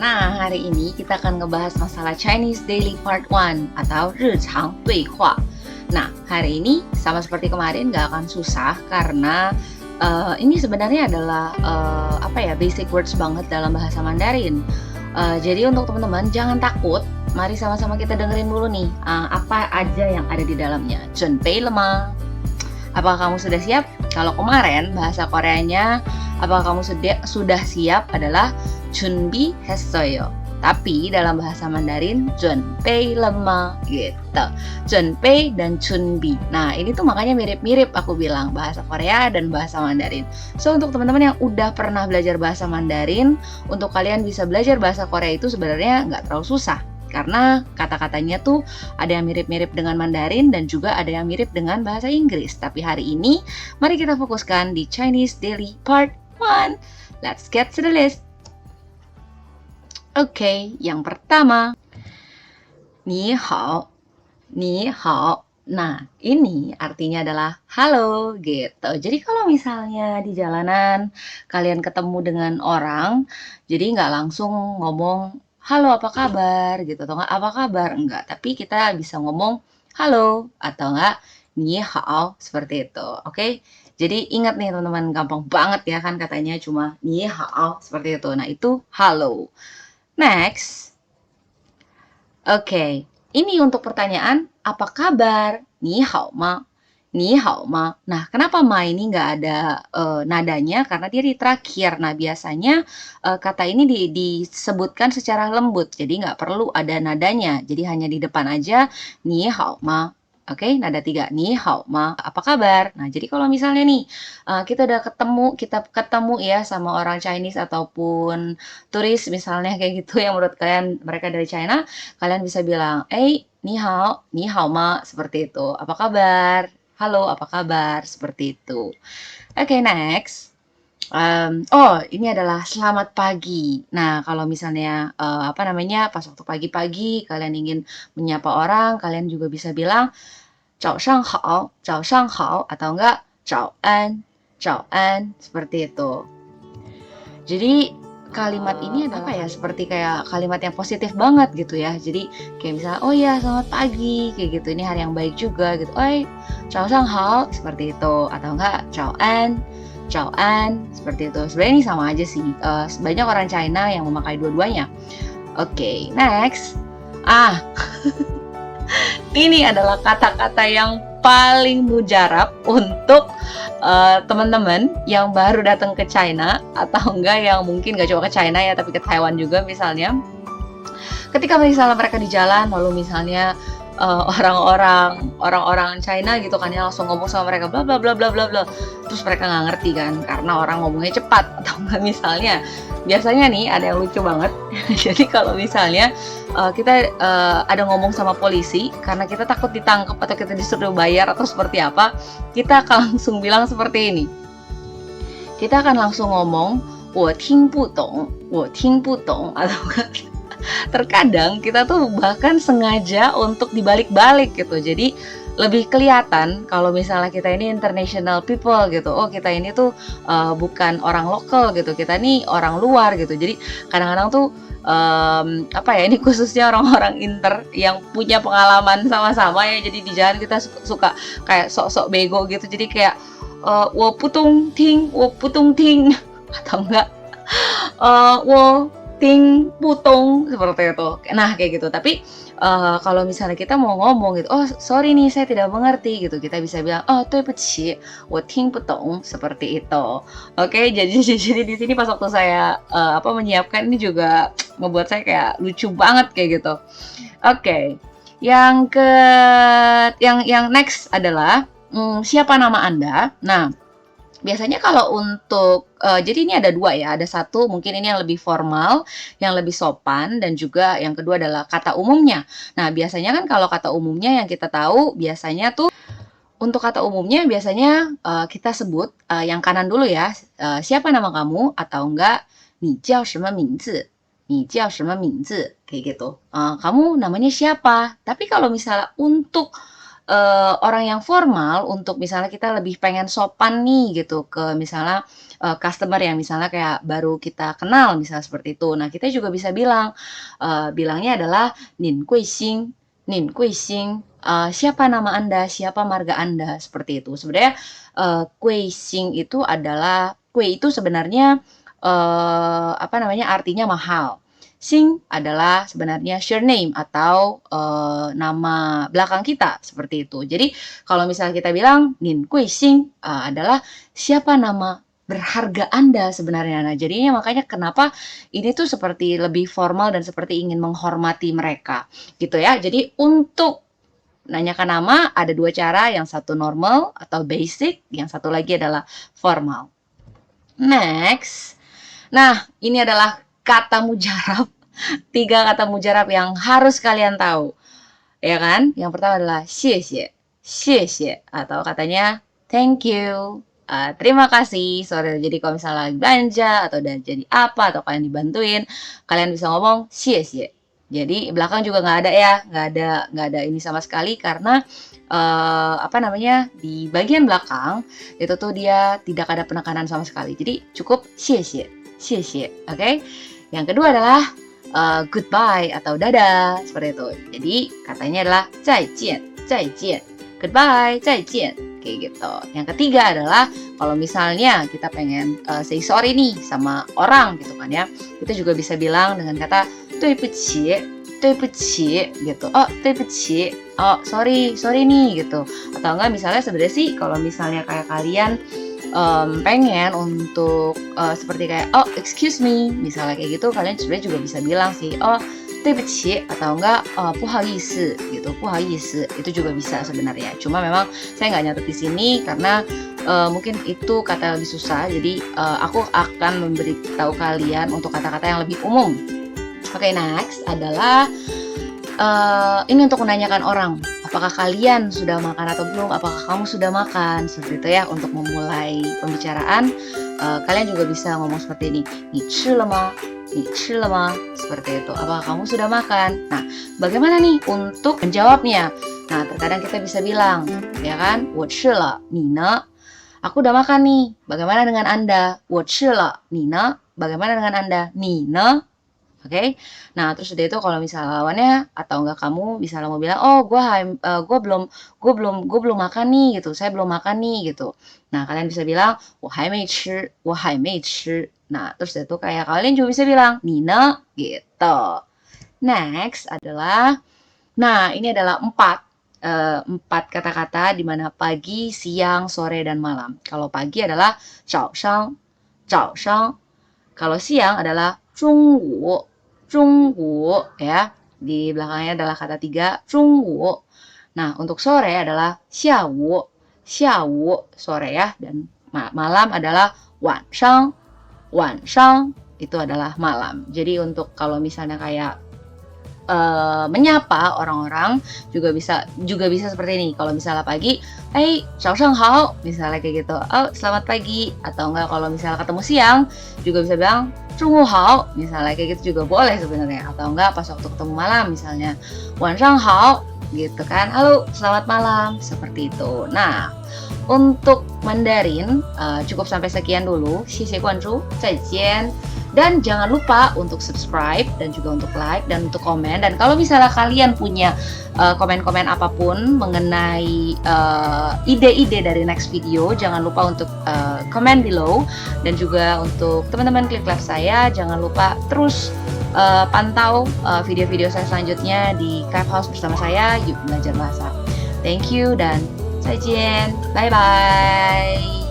Nah, hari ini kita akan ngebahas masalah Chinese Daily Part 1 atau 日常对话. Nah, hari ini sama seperti kemarin gak akan susah karena ini sebenarnya adalah basic words banget dalam bahasa Mandarin. Jadi untuk teman-teman jangan takut, mari sama-sama kita dengerin dulu nih apa aja yang ada di dalamnya. 准备了吗? Apakah kamu sudah siap? Kalau kemarin bahasa Koreanya apakah kamu sudah siap adalah 준비 했어요. Tapi dalam bahasa Mandarin 准备了吗 gitu. 准备dan 준비. Nah, ini tuh makanya mirip-mirip aku bilang bahasa Korea dan bahasa Mandarin. So, untuk teman-teman yang udah pernah belajar bahasa Mandarin, untuk kalian bisa belajar bahasa Korea itu sebenarnya nggak terlalu susah. Karena kata-katanya tuh ada yang mirip-mirip dengan Mandarin dan juga ada yang mirip dengan bahasa Inggris. Tapi hari ini, mari kita fokuskan di Chinese Daily Part 1. Let's get to the list. Oke, yang pertama, 你好, 你好. Nah, ini artinya adalah halo gitu. Jadi kalau misalnya di jalanan kalian ketemu dengan orang, jadi nggak langsung ngomong halo apa kabar gitu atau nggak apa kabar, enggak. Tapi kita bisa ngomong halo atau nggak 你好seperti itu. Oke? Jadi ingat nih teman-teman, gampang banget ya kan katanya cuma 你好seperti itu. Nah, itu halo. Next. Oke, ini untuk pertanyaan apa kabar? 你好吗? 你好吗? Nah, kenapa ma ini nggak ada nadanya? Karena dia di terakhir. Nah, biasanya kata ini disebutkan secara lembut, jadi nggak perlu ada nadanya. Jadi hanya di depan aja 你好吗? Oke, nada 3. 你好吗? Apa kabar? Nah, jadi kalau misalnya nih kita ketemu ya sama orang Chinese ataupun turis misalnya kayak gitu yang menurut kalian mereka dari China, kalian bisa bilang, ni hao ma, seperti itu. Apa kabar? Halo, apa kabar? Seperti itu. Oke, next. Ini adalah selamat pagi. Nah, kalau misalnya pas waktu pagi-pagi kalian ingin menyapa orang, kalian juga bisa bilang 早上好, 早上好, atau enggak 早安, 早安, seperti itu. Jadi kalimat ini adalah seperti kayak kalimat yang positif banget gitu ya. Jadi kayak misalnya, oh ya selamat pagi, kayak gitu. Ini hari yang baik juga gitu. Oi, 早上好, seperti itu. Atau enggak 早安, 早安, seperti itu. Sebenarnya ini sama aja sih. Banyak orang China yang memakai dua-duanya. Oke, next. Ini adalah kata-kata yang paling mujarab untuk teman-teman yang baru datang ke China atau enggak yang mungkin gak cuma ke China ya tapi ke Taiwan juga misalnya. Ketika misalnya mereka di jalan lalu misalnya orang-orang China gitu kan ya langsung ngomong sama mereka bla bla bla bla bla bla, terus mereka nggak ngerti kan karena orang ngomongnya cepat atau enggak misalnya biasanya nih ada yang lucu banget. Jadi kalau misalnya kita ada ngomong sama polisi karena kita takut ditangkap atau kita disuruh bayar atau seperti apa, kita akan langsung bilang seperti ini. Kita akan langsung ngomong 我听不懂, 我听不懂, atau terkadang kita tuh bahkan sengaja untuk dibalik-balik gitu. Jadi lebih kelihatan kalau misalnya kita ini international people gitu. Oh, kita ini tuh bukan orang lokal gitu. Kita ini orang luar gitu. Jadi kadang-kadang tuh ini khususnya orang-orang inter yang punya pengalaman sama-sama ya. Jadi di jalan kita suka kayak sok-sok bego gitu. Jadi kayak 我不懂听, 我不懂听, atau enggak 我ting putong, seperti itu. Nah kayak gitu. Tapi kalau misalnya kita mau ngomong gitu, oh sorry nih saya tidak mengerti gitu, kita bisa bilang oh 对不起我听不懂, seperti itu. Oke, jadi di sini pas waktu saya menyiapkan ini juga membuat saya kayak lucu banget kayak gitu. Oke. Yang next adalah siapa nama Anda? Nah, biasanya kalau untuk, jadi ini ada dua ya, ada satu mungkin ini yang lebih formal, yang lebih sopan, dan juga yang kedua adalah kata umumnya. Nah, biasanya kan kalau kata umumnya yang kita tahu, biasanya tuh, untuk kata umumnya biasanya kita sebut yang kanan dulu ya, siapa nama kamu, atau enggak, 你叫什么名字? 你叫什么名字? Kayak gitu. Kamu namanya siapa? Tapi kalau misalnya untuk orang yang formal untuk misalnya kita lebih pengen sopan nih gitu ke misalnya, customer yang misalnya kayak baru kita kenal misalnya seperti itu. Nah, kita juga bisa bilang, bilangnya adalah "Nin Gui Xing, Nin Gui Xing," siapa nama Anda, siapa marga Anda, seperti itu. Sebenarnya, Gui Xing itu adalah Gui itu sebenarnya, apa namanya, artinya mahal. Xing adalah sebenarnya surname atau, nama belakang kita, seperti itu. Jadi, kalau misalnya kita bilang, "Nin Gui Xing," adalah siapa nama berharga Anda sebenarnya. Nah, jadinya makanya kenapa ini tuh seperti lebih formal dan seperti ingin menghormati mereka, gitu ya. Jadi untuk nanyakan nama ada 2 cara, yang satu normal atau basic, yang satu lagi adalah formal. Next. Nah, ini adalah kata mujarab, 3 kata mujarab yang harus kalian tahu, ya kan? Yang pertama adalah xie xie, atau katanya thank you, terima kasih. Jadi kalau misalnya lagi belanja atau udah jadi apa atau kalian dibantuin, kalian bisa ngomong xie xie. Jadi belakang juga nggak ada ya, nggak ada ini sama sekali karena apa namanya, di bagian belakang itu tuh dia tidak ada penekanan sama sekali. Jadi cukup xie xie, oke? Yang kedua adalah goodbye atau dadah, seperti itu. Jadi katanya adalah 再见, goodbye, 再见, kayak gitu. Yang ketiga adalah kalau misalnya kita pengen say sorry nih sama orang gitu kan ya, kita juga bisa bilang dengan kata 对不起gitu. Oh, 对不起, oh sorry nih gitu. Atau enggak misalnya sebenarnya sih kalau misalnya kayak kalian pengen untuk seperti kayak oh excuse me misalnya kayak gitu, kalian sebenarnya juga bisa bilang sih oh 对不起 atau enggak 不好意思 gitu, 不好意思itu juga bisa sebenarnya. Cuma memang saya nggak nyatet di sini karena mungkin itu kata yang lebih susah, jadi aku akan memberitahu kalian untuk kata-kata yang lebih umum. Oke, next adalah ini untuk menanyakan orang, apakah kalian sudah makan atau belum? Apakah kamu sudah makan? Seperti itu ya, untuk memulai pembicaraan, kalian juga bisa ngomong seperti ini, 你吃了吗? 你吃了吗? Seperti itu, apakah kamu sudah makan? Nah, bagaimana nih untuk menjawabnya? Nah, terkadang kita bisa bilang, ya kan, 我吃了, 你呢? Aku udah makan nih, bagaimana dengan Anda? 我吃了, 你呢? Bagaimana dengan Anda? 你呢? Oke, nah terus udah itu kalau misalnya lawannya atau enggak kamu misalnya mau bilang, oh gue belum makan nih gitu, saya belum makan nih gitu. Nah kalian bisa bilang, 我还没吃, 我还没吃. Nah terus udah itu kayak kalian juga bisa bilang, 你呢 gitu. Next adalah, nah ini adalah 4 kata-kata di mana pagi, siang, sore, dan malam. Kalau pagi adalah 早上, kalau siang adalah 中午ya, di belakangnya adalah kata 3 中午. Nah, untuk sore adalah 下午 sore ya, dan malam adalah 晚上 itu adalah malam. Jadi untuk kalau misalnya kayak menyapa orang-orang juga bisa seperti ini. Kalau misalnya pagi, 早上好, misalnya kayak gitu. Oh, selamat pagi. Atau enggak kalau misalnya ketemu siang juga bisa bilang 中午好, misalnya kayak gitu juga boleh sebenarnya. Atau enggak pas waktu ketemu malam misalnya 晚上好, gitu kan. Halo, selamat malam, seperti itu. Nah, untuk Mandarin cukup sampai sekian dulu. 谢谢关注，再见. Dan jangan lupa untuk subscribe dan juga untuk like dan untuk komen. Dan kalau misalnya kalian punya komen-komen apapun mengenai ide-ide dari next video, jangan lupa untuk comment below. Dan juga untuk teman-teman Klik Lab saya, jangan lupa terus pantau video-video saya selanjutnya di Clubhouse bersama saya. Yuk belajar bahasa. Thank you dan 再见, bye bye.